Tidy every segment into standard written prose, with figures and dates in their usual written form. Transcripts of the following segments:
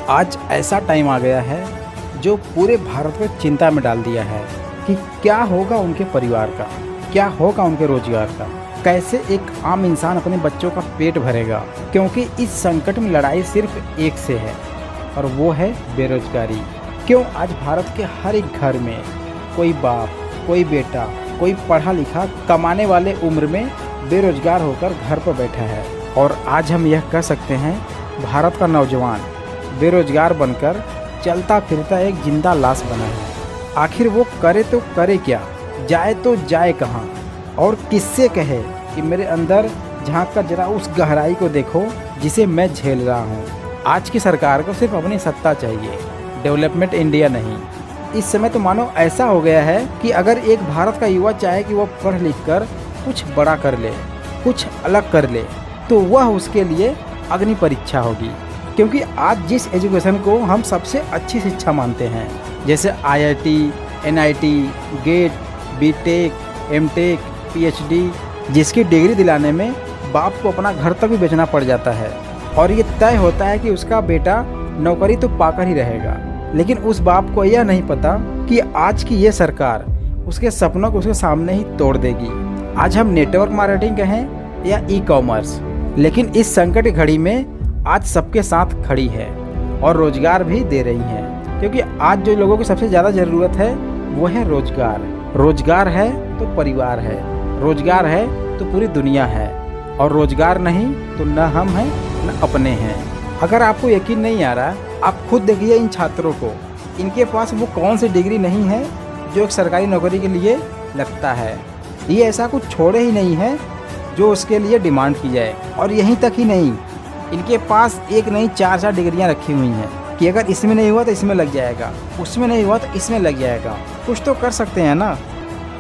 आज ऐसा टाइम आ गया है जो पूरे भारत को चिंता में डाल दिया है कि क्या होगा उनके परिवार का, क्या होगा उनके रोजगार का, कैसे एक आम इंसान अपने बच्चों का पेट भरेगा। क्योंकि इस संकट में लड़ाई सिर्फ एक से है और वो है बेरोजगारी। क्यों आज भारत के हर एक घर में कोई बाप, कोई बेटा, कोई पढ़ा लिखा कमाने वाले उम्र में बेरोजगार होकर घर पर बैठा है। और आज हम यह कह सकते हैं भारत का नौजवान बेरोजगार बनकर चलता फिरता एक जिंदा लाश बना है। आखिर वो करे तो करे क्या, जाए तो जाए कहाँ, और किससे कहे कि मेरे अंदर झांक कर जरा उस गहराई को देखो जिसे मैं झेल रहा हूँ। आज की सरकार को सिर्फ अपनी सत्ता चाहिए, डेवलपमेंट इंडिया नहीं। इस समय तो मानो ऐसा हो गया है कि अगर एक भारत का युवा चाहे कि वह पढ़ लिख कर कुछ बड़ा कर ले, कुछ अलग कर ले, तो वह उसके लिए अग्नि परीक्षा होगी। क्योंकि आज जिस एजुकेशन को हम सबसे अच्छी शिक्षा मानते हैं, जैसे IIT, NIT, GATE, BTech, MTech, PhD, जिसकी डिग्री दिलाने में बाप को अपना घर तक भी बेचना पड़ जाता है और ये तय होता है कि उसका बेटा नौकरी तो पाकर ही रहेगा। लेकिन उस बाप को यह नहीं पता कि आज की ये सरकार उसके सपनों को उसके सामने ही तोड़ देगी। आज हम नेटवर्क मार्केटिंग कहें या ई-कॉमर्स, लेकिन इस संकट की घड़ी में आज सबके साथ खड़ी है और रोजगार भी दे रही है। क्योंकि आज जो लोगों की सबसे ज़्यादा ज़रूरत है वो है रोजगार। रोजगार है तो परिवार है, रोजगार है तो पूरी दुनिया है, और रोजगार नहीं तो न हम हैं न अपने हैं। अगर आपको यकीन नहीं आ रहा, आप खुद देखिए इन छात्रों को, इनके पास वो कौन सी डिग्री नहीं है जो एक सरकारी नौकरी के लिए लगता है। ये ऐसा कुछ छोड़े ही नहीं है जो उसके लिए डिमांड की जाए। और यहीं तक ही नहीं, इनके पास एक नहीं 4 डिग्रियां रखी हुई हैं कि अगर इसमें नहीं हुआ तो इसमें लग जाएगा, उसमें नहीं हुआ तो इसमें लग जाएगा। कुछ तो कर सकते हैं ना,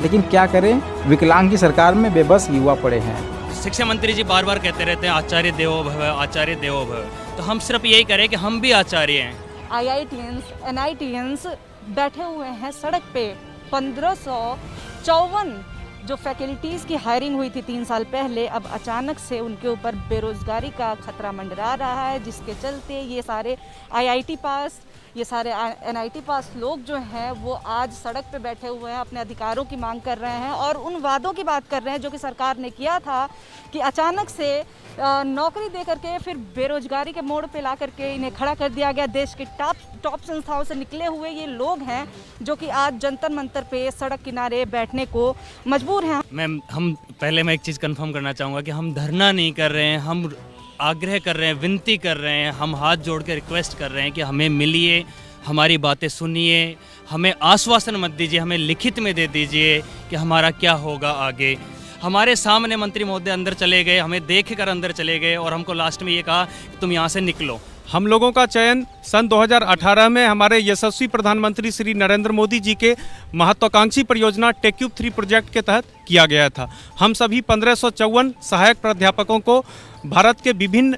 लेकिन क्या करें, विकलांग की सरकार में बेबस युवा पड़े हैं। शिक्षा मंत्री जी बार बार कहते रहते हैं आचार्य देवो भव, आचार्य देवो भव। तो हम सिर्फ यही करें कि हम भी आचार्य हैं। IITians, NITians बैठे हुए हैं सड़क पे। 1554 जो फैकल्टीज़ की हायरिंग हुई थी 3 साल पहले, अब अचानक से उनके ऊपर बेरोज़गारी का खतरा मंडरा रहा है, जिसके चलते ये सारे IIT पास, ये सारे NIT पास लोग जो हैं वो आज सड़क पे बैठे हुए हैं, अपने अधिकारों की मांग कर रहे हैं और उन वादों की बात कर रहे हैं जो कि सरकार ने किया था कि अचानक से नौकरी दे करके फिर बेरोजगारी के मोड़ पे ला करके इन्हें खड़ा कर दिया गया। देश के टॉप संस्थाओं से निकले हुए ये लोग हैं जो कि आज जंतर मंतर पे सड़क किनारे बैठने को मजबूर हैं। मैं एक चीज़ कंफर्म करना चाहूँगा कि हम धरना नहीं कर रहे हैं, हम आग्रह कर रहे हैं, विनती कर रहे हैं, हम हाथ जोड़ के रिक्वेस्ट कर रहे हैं कि हमें मिलिए, हमारी बातें सुनिए, हमें आश्वासन मत दीजिए, हमें लिखित में दे दीजिए कि हमारा क्या होगा आगे। हमारे सामने मंत्री महोदय अंदर चले गए, हमें देख कर अंदर चले गए और हमको लास्ट में ये कहा कि तुम यहाँ से निकलो। हम लोगों का चयन सन 2018 में हमारे यशस्वी प्रधानमंत्री श्री नरेंद्र मोदी जी के महत्वाकांक्षी परियोजना टेक्यूब 3 प्रोजेक्ट के तहत किया गया था। हम सभी 1554 सहायक प्राध्यापकों को भारत के विभिन्न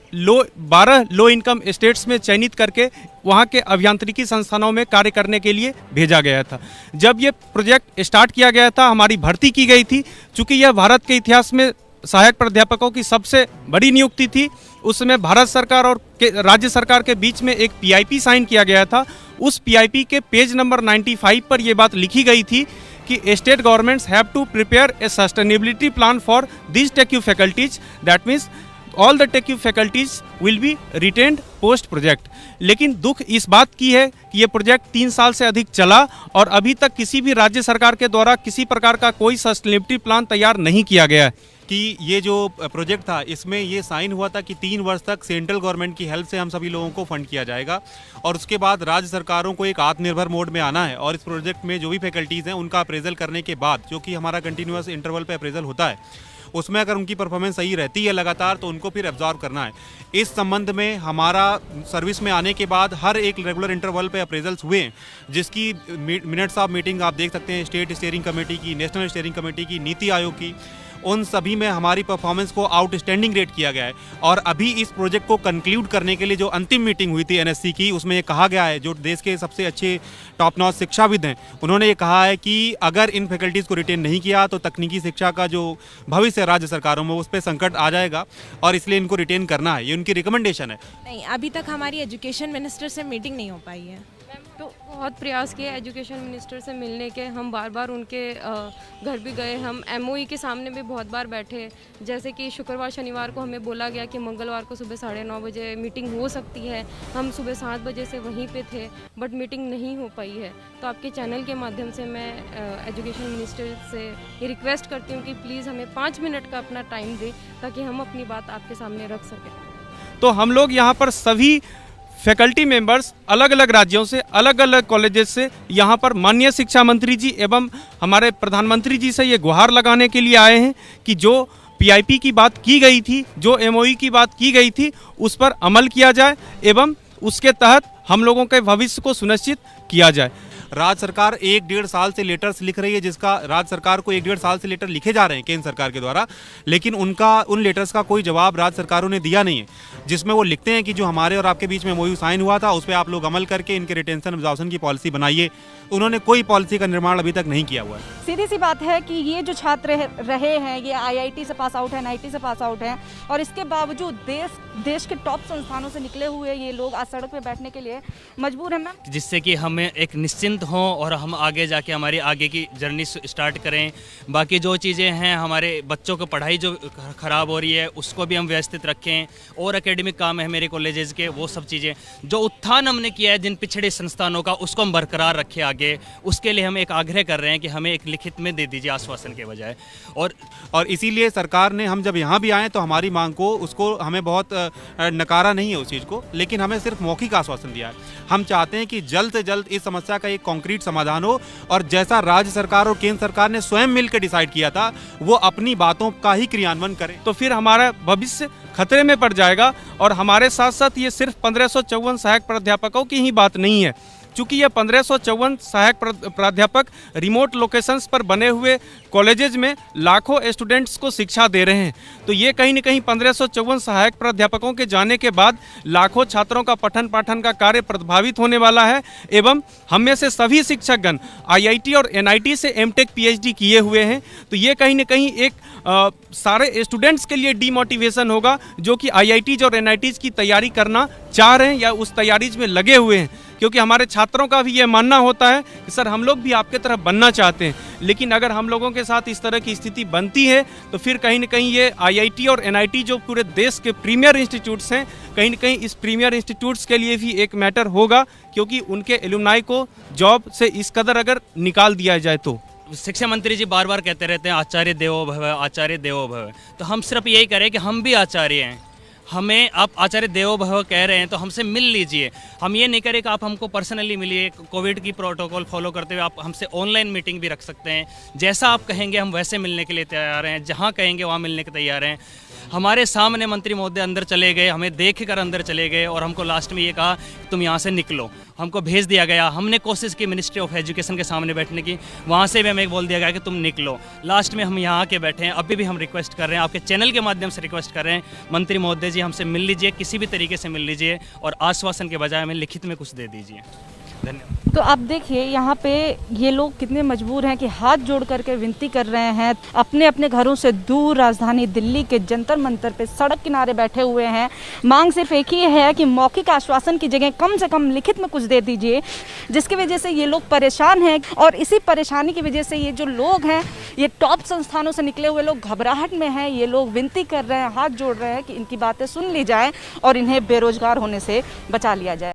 12 लो इनकम स्टेट्स में चयनित करके वहाँ के अभियांत्रिकी संस्थानों में कार्य करने के लिए भेजा गया था। जब ये प्रोजेक्ट स्टार्ट किया गया था, हमारी भर्ती की गई थी। चूँकि यह भारत के इतिहास में सहायक प्राध्यापकों की सबसे बड़ी नियुक्ति थी, उस समय भारत सरकार और राज्य सरकार के बीच में एक PIP साइन किया गया था। उस PIP के पेज नंबर 95 पर यह बात लिखी गई थी कि state governments have to prepare a sustainability plan for this TEQIP faculties, that means all the TEQIP faculties will be retained post project. लेकिन दुख इस बात की है कि ये प्रोजेक्ट 3 साल से अधिक चला और अभी तक किसी भी राज्य सरकार के द्वारा किसी प्रकार का कोई सस्टेनेबिलिटी प्लान तैयार नहीं किया गया है। कि ये जो प्रोजेक्ट था इसमें ये साइन हुआ था कि 3 वर्ष तक सेंट्रल गवर्नमेंट की हेल्प से हम सभी लोगों को फंड किया जाएगा और उसके बाद राज्य सरकारों को एक आत्मनिर्भर मोड में आना है और इस प्रोजेक्ट में जो भी फैकल्टीज़ हैं उनका अप्रेजल करने के बाद, जो कि हमारा कंटिन्यूअस इंटरवल पे अप्रेजल होता है, उसमें अगर उनकी परफॉर्मेंस सही रहती है लगातार तो उनको फिर एब्जॉर्व करना है। इस संबंध में हमारा सर्विस में आने के बाद हर एक रेगुलर इंटरवल पे अप्रेजल्स हुए, जिसकी मिनट्स ऑफ मीटिंग आप देख सकते हैं स्टेट स्टीयरिंग कमेटी की, नेशनल स्टीयरिंग कमेटी की, नीति आयोग की, उन सभी में हमारी परफॉर्मेंस को आउटस्टैंडिंग रेट किया गया है। और अभी इस प्रोजेक्ट को कंक्लूड करने के लिए जो अंतिम मीटिंग हुई थी एनएससी की, उसमें ये कहा गया है, जो देश के सबसे अच्छे टॉप नॉच शिक्षाविद हैं, उन्होंने ये कहा है कि अगर इन फैकल्टीज़ को रिटेन नहीं किया तो तकनीकी शिक्षा का जो भविष्य है राज्य सरकारों में, उस पर संकट आ जाएगा और इसलिए इनको रिटेन करना है। ये उनकी रिकमेंडेशन है। नहीं, अभी तक हमारी एजुकेशन मिनिस्टर से मीटिंग नहीं हो पाई है। तो बहुत प्रयास किए एजुकेशन मिनिस्टर से मिलने के, हम बार बार उनके घर भी गए, हम एमओई के सामने भी बहुत बार बैठे। जैसे कि शुक्रवार शनिवार को हमें बोला गया कि मंगलवार को सुबह 9:30 बजे मीटिंग हो सकती है। हम सुबह 7 बजे से वहीं पे थे, बट मीटिंग नहीं हो पाई है। तो आपके चैनल के माध्यम से मैं एजुकेशन मिनिस्टर से ये रिक्वेस्ट करती हूँ कि प्लीज़ हमें 5 मिनट का अपना टाइम दें ताकि हम अपनी बात आपके सामने रख सकें। तो हम लोग यहाँ पर सभी फैकल्टी मेंबर्स अलग अलग राज्यों से, अलग अलग कॉलेजेस से यहाँ पर माननीय शिक्षा मंत्री जी एवं हमारे प्रधानमंत्री जी से ये गुहार लगाने के लिए आए हैं कि जो पीआईपी की बात की गई थी, जो एमओई की बात की गई थी, उस पर अमल किया जाए एवं उसके तहत हम लोगों के भविष्य को सुनिश्चित किया जाए। राज्य सरकार 1-1.5 साल से लेटर्स लिख रही है, जिसका राज्य सरकार को 1-1.5 साल से लेटर लिखे जा रहे हैं केंद्र सरकार के द्वारा, लेकिन उन लेटर्स का कोई जवाब राज्य सरकारों ने दिया नहीं है, जिसमें वो लिखते हैं कि जो हमारे और आपके बीच में एमओयू साइन हुआ था उस पर आप लोग अमल करके इनके रिटेंशन एब्जॉर्प्शन की पॉलिसी बनाइए। उन्होंने कोई पॉलिसी का निर्माण अभी तक नहीं किया हुआ है। सीधी सी बात है कि ये जो छात्र रहे हैं, ये आईआईटी से पास आउट है, एनआईटी से पास आउट हैं, और इसके बावजूद देश के टॉप संस्थानों से निकले हुए ये लोग आज सड़क पे बैठने के लिए मजबूर हैं मैम। जिससे कि हमें एक निश्चिंत हों और हम आगे जाके हमारी आगे की जर्नी स्टार्ट करें। बाकी जो चीज़ें हैं, हमारे बच्चों को पढ़ाई जो ख़राब हो रही है उसको भी हम व्यवस्थित रखें, और एकेडमिक काम है मेरे कॉलेजेस के, वो सब चीज़ें जो उत्थान हमने किया है जिन पिछड़े संस्थानों का, उसको हम बरकरार रखें आगे। उसके लिए हम एक आग्रह कर रहे हैं कि हमें एक लिखित में दे दीजिए आश्वासन के बजाय। और इसीलिए सरकार ने, हम जब यहाँ भी आए तो हमारी मांग को, उसको हमें बहुत नकारा नहीं है उस चीज़ को, लेकिन हमें सिर्फ मौखिक आश्वासन दिया है। हम चाहते हैं कि जल्द से जल्द इस समस्या का एक कॉन्क्रीट समाधान हो, और जैसा राज्य सरकार और केंद्र सरकार ने स्वयं मिलकर डिसाइड किया था वो अपनी बातों का ही क्रियान्वयन करें। तो फिर हमारा भविष्य खतरे में पड़ जाएगा। और हमारे साथ साथ ये सिर्फ 1554 सहायक प्राध्यापकों की ही बात नहीं है, चूँकि ये 1554 सहायक प्राध्यापक रिमोट लोकेशंस पर बने हुए कॉलेजेज में लाखों स्टूडेंट्स को शिक्षा दे रहे हैं। तो ये कहीं न कहीं 1554 सहायक प्राध्यापकों के जाने के बाद लाखों छात्रों का पठन पाठन का कार्य प्रभावित होने वाला है। एवं हम में से सभी शिक्षकगण आईआईटी और एनआईटी से एमटेक पीएचडी किए हुए हैं। तो ये कहीं न कहीं एक सारे स्टूडेंट्स के लिए डीमोटिवेशन होगा, जो कि आईआईटीज और एनआईटीज की तैयारी करना चाह रहे हैं या उस तैयारीज में लगे हुए हैं। क्योंकि हमारे छात्रों का भी ये मानना होता है कि सर हम लोग भी आपके तरह बनना चाहते हैं, लेकिन अगर हम लोगों के साथ इस तरह की स्थिति बनती है तो फिर कहीं न कहीं ये आईआईटी और एनआईटी जो पूरे देश के प्रीमियर इंस्टीट्यूट्स हैं, कहीं न कहीं इस प्रीमियर इंस्टीट्यूट्स के लिए भी एक मैटर होगा, क्योंकि उनके एलुमनाई को जॉब से इस कदर अगर निकाल दिया जाए तो। शिक्षा मंत्री जी बार बार कहते रहते हैं आचार्य देवो भव, आचार्य देवो भव। तो हम सिर्फ यही करें कि हम भी आचार्य हैं, हमें आप आचार्य देवो भव कह रहे हैं तो हमसे मिल लीजिए। हम ये नहीं करें कि आप हमको पर्सनली मिलिए, कोविड की प्रोटोकॉल फॉलो करते हुए आप हमसे ऑनलाइन मीटिंग भी रख सकते हैं। जैसा आप कहेंगे हम वैसे मिलने के लिए तैयार हैं, जहाँ कहेंगे वहाँ मिलने के तैयार हैं। हमारे सामने मंत्री महोदय अंदर चले गए, हमें देख कर अंदर चले गए और हमको लास्ट में ये कहा तुम यहाँ से निकलो, हमको भेज दिया गया। हमने कोशिश की मिनिस्ट्री ऑफ एजुकेशन के सामने बैठने की, वहाँ से भी हमें बोल दिया गया कि तुम निकलो। लास्ट में हम यहाँ आके बैठे हैं। अभी भी हम रिक्वेस्ट कर रहे हैं, आपके चैनल के माध्यम से रिक्वेस्ट कर रहे हैं, मंत्री महोदय जी हमसे मिल लीजिए, किसी भी तरीके से मिल लीजिए और आश्वासन के बजाय हमें लिखित में कुछ दे दीजिए। धन्यवाद। तो आप देखिए यहाँ पे ये लोग कितने मजबूर हैं कि हाथ जोड़ करके विनती कर रहे हैं। अपने अपने घरों से दूर राजधानी दिल्ली के जंतर मंतर पे सड़क किनारे बैठे हुए हैं। मांग सिर्फ एक ही है कि मौखिक आश्वासन की जगह कम से कम लिखित में कुछ दे दीजिए, जिसकी वजह से ये लोग परेशान हैं। और इसी परेशानी की वजह से ये जो लोग हैं, ये टॉप संस्थानों से निकले हुए लोग घबराहट में हैं। ये लोग विनती कर रहे हैं, हाथ जोड़ रहे हैं कि इनकी बातें सुन ली जाए और इन्हें बेरोजगार होने से बचा लिया जाए।